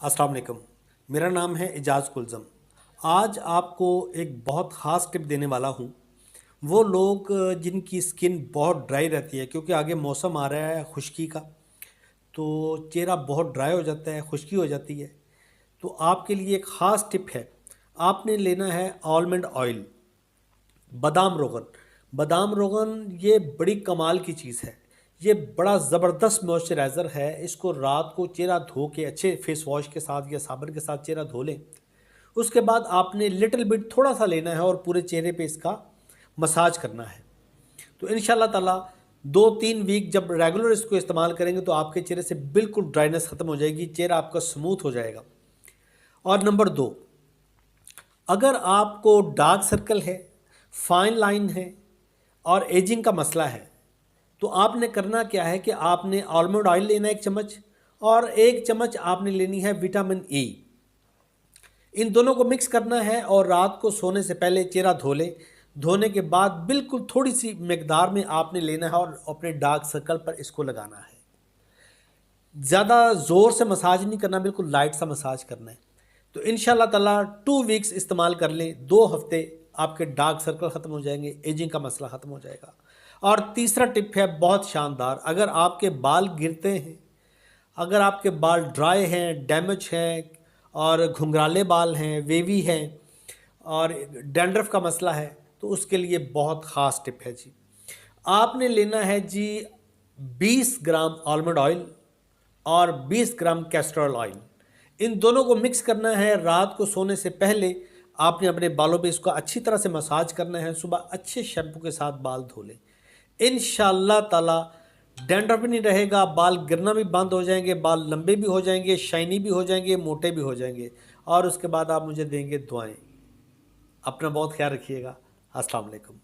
अस्सलाम वालेकुम। मेरा नाम है एजाज़ कुलज़म। आज आपको एक बहुत ख़ास टिप देने वाला हूँ। वो लोग जिनकी स्किन बहुत ड्राई रहती है, क्योंकि आगे मौसम आ रहा है खुश्की का, तो चेहरा बहुत ड्राई हो जाता है, खुश्की हो जाती है। तो आपके लिए एक ख़ास टिप है। आपने लेना है आलमंड ऑयल, बादाम रोगन। बादाम रोगन ये बड़ी कमाल की चीज़ है। ये बड़ा ज़बरदस्त मॉइस्चराइज़र है। इसको रात को चेहरा धो के अच्छे फेस वॉश के साथ या साबुन के साथ चेहरा धो लें। उसके बाद आपने लिटिल बिट थोड़ा सा लेना है और पूरे चेहरे पे इसका मसाज करना है। तो इंशाल्लाह ताला 2-3 वीक जब रेगुलर इसको इस्तेमाल करेंगे तो आपके चेहरे से बिल्कुल ड्राइनेस ख़त्म हो जाएगी, चेहरा आपका स्मूथ हो जाएगा। और नंबर 2, अगर आपको डार्क सर्कल है, फाइन लाइन है और एजिंग का मसला है, तो आपने करना क्या है कि आपने आलमंड ऑयल लेना है 1 चम्मच, और 1 चम्मच आपने लेनी है विटामिन ई। इन दोनों को मिक्स करना है और रात को सोने से पहले चेहरा धो लें। धोने के बाद बिल्कुल थोड़ी सी मकदार में आपने लेना है और अपने डार्क सर्कल पर इसको लगाना है। ज़्यादा ज़ोर से मसाज नहीं करना, बिल्कुल लाइट सा मसाज करना है। तो इंशाल्लाह ताला 2 वीक्स इस्तेमाल कर लें, 2 हफ्ते आपके डार्क सर्कल ख़त्म हो जाएंगे, एजिंग का मसला ख़त्म हो जाएगा। और तीसरा टिप है बहुत शानदार। अगर आपके बाल गिरते हैं, अगर आपके बाल ड्राई हैं, डैमेज हैं और घुंघराले बाल हैं, वेवी हैं और डैंड्रफ का मसला है, तो उसके लिए बहुत ख़ास टिप है जी। आपने लेना है जी 20 ग्राम आलमंड ऑयल और 20 ग्राम कैस्टर ऑयल। इन दोनों को मिक्स करना है। रात को सोने से पहले आपने अपने बालों पे इसको अच्छी तरह से मसाज करना है। सुबह अच्छे शैम्पू के साथ बाल धो लें। इंशाल्लाह ताला डैंड्रफ भी नहीं रहेगा, बाल गिरना भी बंद हो जाएंगे, बाल लंबे भी हो जाएंगे, शाइनी भी हो जाएंगे, मोटे भी हो जाएंगे। और उसके बाद आप मुझे देंगे दुआएं। अपना बहुत ख्याल रखिएगा। अस्सलाम वालेकुम।